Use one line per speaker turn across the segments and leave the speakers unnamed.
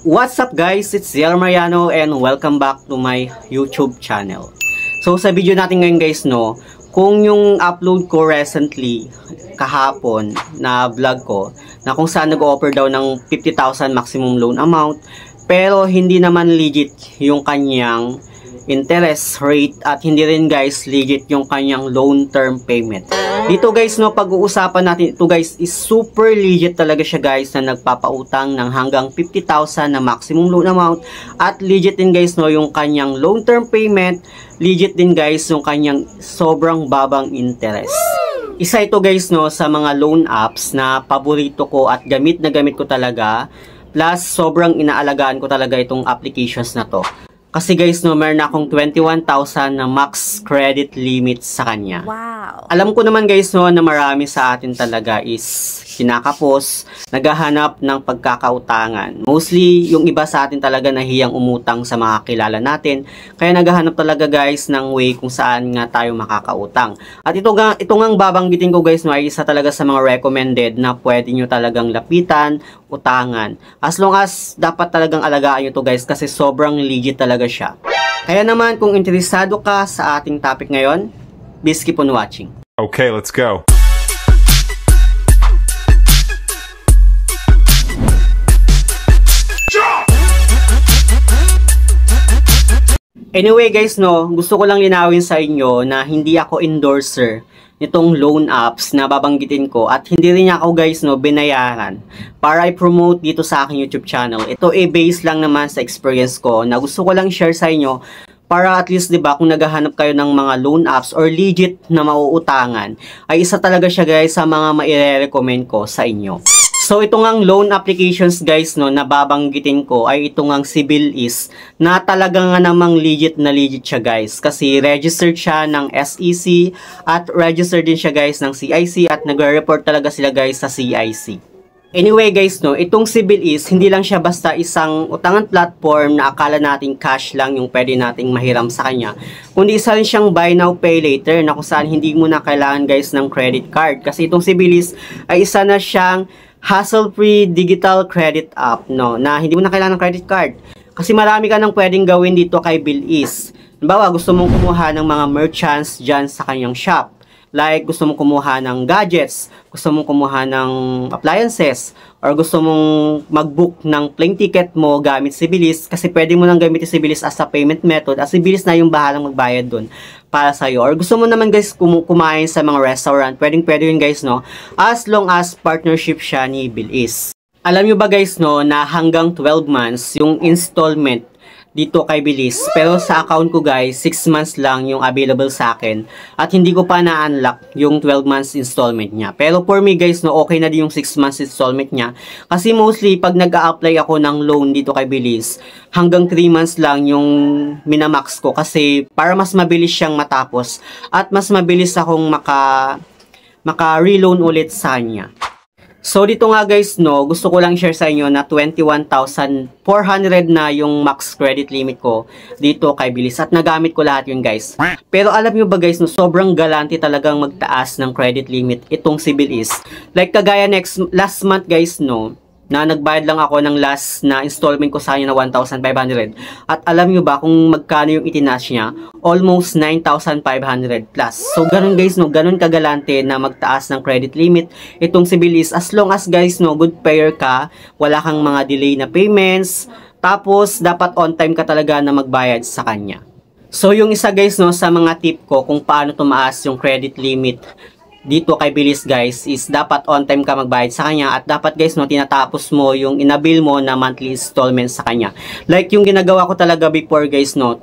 What's up guys, it's Ziel Mariano and welcome back to my YouTube channel. So sa video natin ngayon guys kung yung upload ko recently kahapon na vlog ko na kung saan nag-offer daw ng 50,000 maximum loan amount pero hindi naman legit yung kanyang interest rate at hindi rin guys legit yung kanyang loan term payment. Dito guys pag-uusapan natin ito guys is super legit talaga siya guys na nagpapautang ng hanggang 50,000 na maximum loan amount at legit din guys yung kanyang loan term payment, legit din guys yung kanyang sobrang babang interest. Isa ito guys sa mga loan apps na paborito ko at gamit na gamit ko talaga, plus sobrang inaalagaan ko talaga itong applications na to. Kasi guys meron akong 21,000 na max credit limit sa kanya.
Wow.
Alam ko naman guys na marami sa atin talaga is kinakapos, naghahanap ng pagkakautangan. Mostly yung iba sa atin talaga nahiyang umutang sa mga kilala natin. Kaya naghahanap talaga guys ng way kung saan nga tayo makakautang. At ito ngang babanggitin ko guys ay isa talaga sa mga recommended na pwede nyo talagang lapitan, utangan. As long as dapat talagang alagaan nyo to guys kasi sobrang legit talaga siya. Kaya naman kung interesado ka sa ating topic ngayon, please keep on watching.
Okay, let's go.
Anyway guys gusto ko lang linawin sa inyo na hindi ako endorser nitong loan apps na babanggitin ko at hindi rin ako guys binayaran para i-promote dito sa aking YouTube channel. Ito base lang naman sa experience ko na gusto ko lang share sa inyo para at least 'di ba kung naghahanap kayo ng mga loan apps or legit na mauutangan ay isa talaga siya guys sa mga maire-recommend ko sa inyo. So ito ngang loan applications guys na babanggitin ko ay ito ngang CIBILIS na talaga nga namang legit na legit siya guys kasi registered siya ng SEC at registered din siya guys ng CIC at nagre-report talaga sila guys sa CIC. Anyway guys itong CIBILIS hindi lang siya basta isang utangan platform na akala nating cash lang yung pwede nating mahiram sa kanya, kundi isa rin siyang buy now pay later na kung saan hindi mo na kailangan guys ng credit card kasi itong CIBILIS ay isa na siyang hassle-free digital credit app na hindi mo na kailangan ng credit card. Kasi marami ka nang pwedeng gawin dito kay CIBILIS. Halimbawa, gusto mong kumuha ng mga merchants dyan sa kanyang shop. Like, gusto mong kumuha ng gadgets, gusto mong kumuha ng appliances, or gusto mong mag-book ng plane ticket mo gamit CIBILIS kasi pwede mo nang gamitin CIBILIS as a payment method at CIBILIS na yung bahalang magbayad dun para sa'yo. Or gusto mo naman guys kumain sa mga restaurant, pwede yun guys as long as partnership siya ni CIBILIS. Alam nyo ba guys na hanggang 12 months yung installment dito kay CIBILIS, pero sa account ko guys 6 months lang yung available sa akin at hindi ko pa na-unlock yung 12 months installment niya. Pero for me guys okay na din yung 6 months installment niya kasi mostly pag nag-a-apply ako ng loan dito kay CIBILIS hanggang 3 months lang yung minamax ko kasi para mas mabilis siyang matapos at mas mabilis akong maka-reloan ulit sa kanya. So dito nga guys gusto ko lang share sa inyo na 21,400 na yung max credit limit ko dito kay CIBILIS at nagamit ko lahat yun guys. Pero alam nyo ba guys sobrang galante talagang magtaas ng credit limit itong CIBILIS. Like kagaya last month guys na nagbayad lang ako ng last na installment ko sa kanya na 1,500. At alam nyo ba kung magkano yung itinaas niya? Almost 9,500 plus. So ganun guys ganun kagalante na magtaas ng credit limit itong CIBILIS as long as guys good payer ka, wala kang mga delay na payments, tapos dapat on time ka talaga na magbayad sa kanya. So yung isa guys sa mga tip ko kung paano tumaas yung credit limit dito kay CIBILIS guys is dapat on time ka magbayad sa kanya at dapat guys tinatapos mo yung inabil mo na monthly installment sa kanya. Like yung ginagawa ko talaga before guys 3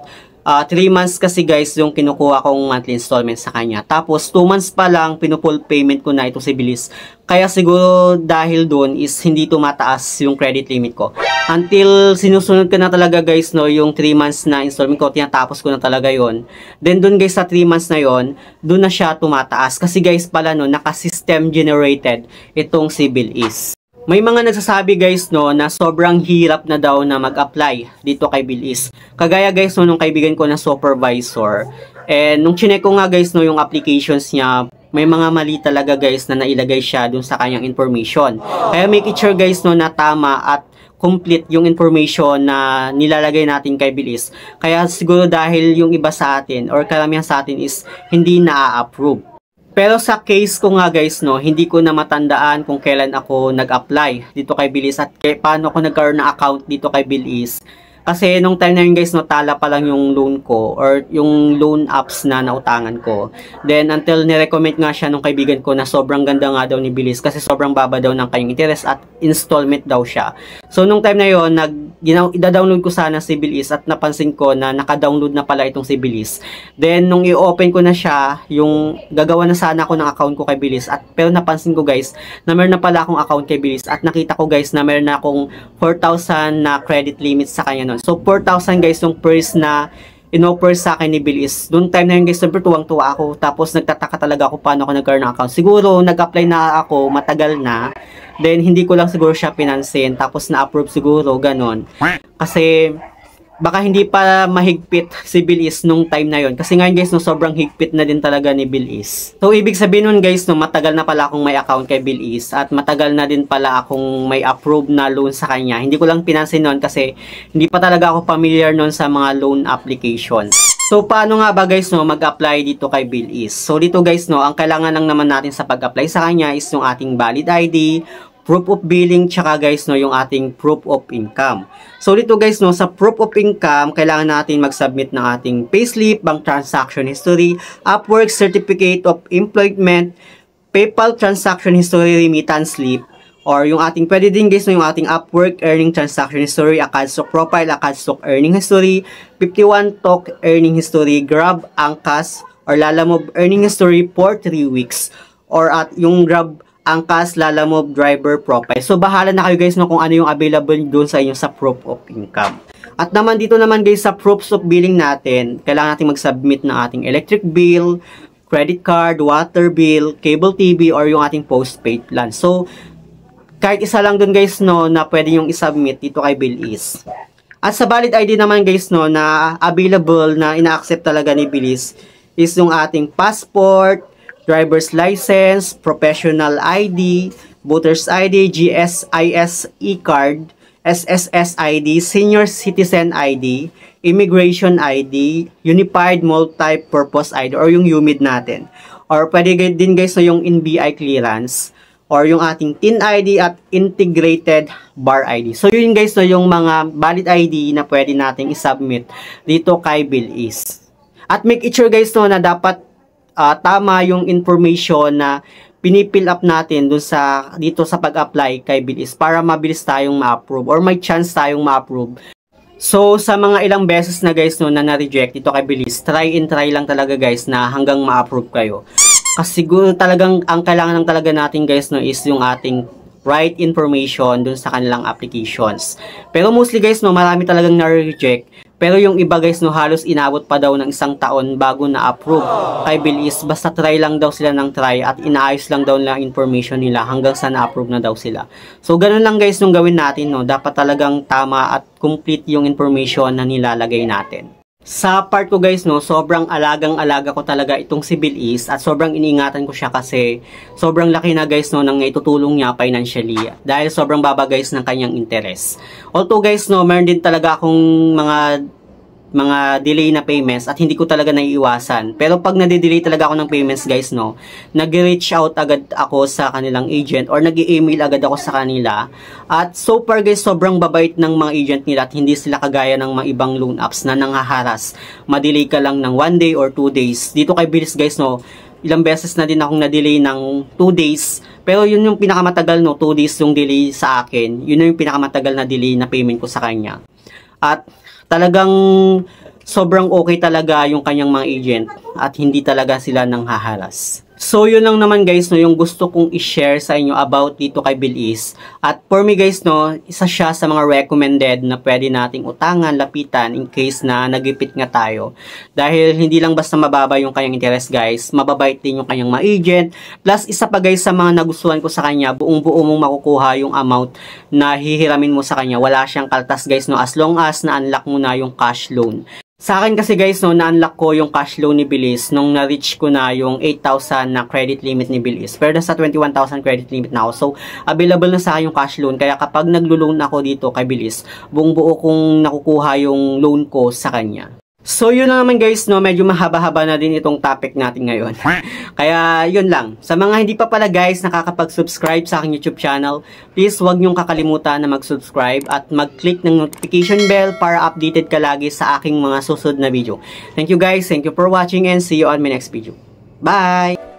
months kasi guys yung kinukuha kong monthly installment sa kanya. Tapos 2 months pa lang pinupull payment ko na ito CIBILIS. Kaya siguro dahil doon is hindi tumataas yung credit limit ko. Until sinusunod ko na talaga guys yung 3 months na installment ko, tinatapos ko na talaga yon. Then doon guys sa 3 months na yon, doon na siya tumataas. Kasi guys pala naka-system generated itong CIBILIS. May mga nagsasabi guys na sobrang hirap na daw na mag-apply dito kay CIBILIS. Kagaya guys nung kaibigan ko na supervisor. And nung chinek ko nga guys yung applications niya, may mga mali talaga guys na nailagay siya dun sa kanyang information. Kaya make it sure guys na tama at complete yung information na nilalagay natin kay Bilis. Kaya siguro dahil yung iba sa atin or karamihan sa atin is hindi na-approve. Pero sa case ko nga guys, no, hindi ko na matandaan kung kailan ako nag-apply dito kay Bilis at paano ako nagkaroon ng account dito kay Bilis. Kasi nung time na yun guys, no, tala pa lang yung loan ko or yung loan apps na nautangan ko. Then until nirecommend nga siya nung kaibigan ko na sobrang ganda nga daw ni Bilis kasi sobrang baba daw ng kanyang interest at installment daw siya. So nung time na yun, ida-download ko sana si Bilis at napansin ko na naka-download na pala itong si Bilis. Then nung i-open ko na siya, yung gagawa na sana ako ng account ko kay Bilis at pero napansin ko guys na meron na pala akong account kay Bilis at nakita ko guys na meron na akong 4,000 na credit limit sa kanya nun. So 4,000 guys yung first na in-offer sa akin ni Bilis. Doon time na yun guys, super tuwang-tuwa ako. Tapos nagtataka talaga ako paano ako nagkaroon ng account. Siguro nag-apply na ako, matagal na. Then hindi ko lang siguro siya pinansin. Tapos na-approve siguro, ganon. Kasi baka hindi pa mahigpit si Bilis nung time na yon. Kasi ngayon guys, no, sobrang higpit na din talaga ni Bilis. So ibig sabihin nun guys, no, matagal na pala akong may account kay Bilis at matagal na din pala akong may approve na loan sa kanya. Hindi ko lang pinansin nun kasi hindi pa talaga ako familiar nun sa mga loan applications. So paano nga ba guys, no, mag-apply dito kay Bilis? So dito guys, no, ang kailangan lang naman natin sa pag-apply sa kanya is yung ating valid ID, proof of billing, tsaka guys, no, yung ating proof of income. So dito guys, no, sa proof of income, kailangan natin mag-submit ng ating payslip, bank transaction history, Upwork certificate of employment, PayPal transaction history, remittance slip, or yung ating, pwede din guys, no, yung ating Upwork earning transaction history, ACADSOC profile, ACADSOC earning history, 51 Talk earning history, Grab, Angkas, or Lalamove earning history for 3 weeks, or at yung Grab, Angkas, Lalamove, driver profile. So bahala na kayo guys, no, kung ano yung available doon sa inyo sa proof of income. At naman dito naman guys sa proofs of billing natin, kailangan natin mag-submit ng ating electric bill, credit card, water bill, cable TV, or yung ating postpaid plan. So kahit isa lang doon guys, no, na pwede yung isubmit dito kay Bilis. At sa valid ID naman guys, no, na available na ina-accept talaga ni Bilis is yung ating passport, driver's license, professional ID, voter's ID, GSIS e-card, SSS ID, senior citizen ID, immigration ID, unified multi-purpose ID, or yung UMID natin. Or pwede din guys, so yung NBI clearance, or yung ating TIN ID at integrated bar ID. So yun guys, so yung mga valid ID na pwede nating isubmit dito kay Bilis. At make it sure guys, no, na dapat tama yung information na pinipill up natin dun sa dito sa pag-apply kay Bilis para mabilis tayong ma-approve or may chance tayong ma-approve. So sa mga ilang beses na guys, no, na na-reject dito kay Bilis, try and try lang talaga guys na hanggang ma-approve kayo. Kasi siguro talagang ang kailangan lang talaga natin guys, no, is yung ating right information dun sa kanilang applications. Pero mostly guys, no, marami talagang na-reject. Pero yung iba guys, no, halos inabot pa daw ng 1 taon bago na-approve kay Bilis. Basta try lang daw sila ng try at inaayos lang daw nila information nila hanggang sa na-approve na daw sila. So ganun lang guys nung gawin natin, no. Dapat talagang tama at complete yung information na nilalagay natin. Sa part ko guys, no, sobrang alagang-alaga ko talaga itong si Bilis at sobrang iniingatan ko siya kasi sobrang laki na guys, no, nang itutulong niya financially dahil sobrang baba guys ng kanyang interest. Although guys, no, meron din talaga akong mga delay na payments at hindi ko talaga naiiwasan. Pero pag nade-delay talaga ako ng payments guys, no, nag-reach out agad ako sa kanilang agent or nag-i-email agad ako sa kanila. At so far guys, sobrang babait ng mga agent nila at hindi sila kagaya ng mga ibang loan apps na nanghaharas. Madelay ka lang ng 1 day or 2 days. Dito kay Bilis guys, no, ilang beses na din akong na-delay ng 2 days. Pero yun yung pinakamatagal, no, 2 days yung delay sa akin. Yun yung pinakamatagal na delay na payment ko sa kanya. At talagang sobrang okay talaga yung kanyang mga agent at hindi talaga sila nanghaharas. So yun lang naman guys, no, yung gusto kong i-share sa inyo about dito kay Bilis. At for me guys, no, isa siya sa mga recommended na pwede nating utangan, lapitan in case na nagipit nga tayo. Dahil hindi lang basta mababa yung kanyang interest guys, mababait din yung kanyang mga agent. Plus isa pa guys sa mga nagustuhan ko sa kanya, buong-buo mong makukuha yung amount na hihiramin mo sa kanya. Wala siyang kaltas guys, no, as long as na-unlock mo na yung cash loan. Sa akin kasi guys, no, na-unlock ko yung cash loan ni Bilis nung na-reach ko na yung 8,000 na credit limit ni Bilis. Pero nasa 21,000 credit limit na ako. So, available na sa akin yung cash loan. Kaya kapag naglo-loan ako dito kay Bilis, buong buo kong nakukuha yung loan ko sa kanya. So, yun na naman guys, no, medyo mahaba-haba na din itong topic natin ngayon. Kaya, yun lang. Sa mga hindi pa pala guys nakakapag-subscribe sa aking YouTube channel, please huwag niyong kakalimutan na mag-subscribe at mag-click ng notification bell para updated ka lagi sa aking mga susunod na video. Thank you guys, thank you for watching and see you on my next video. Bye!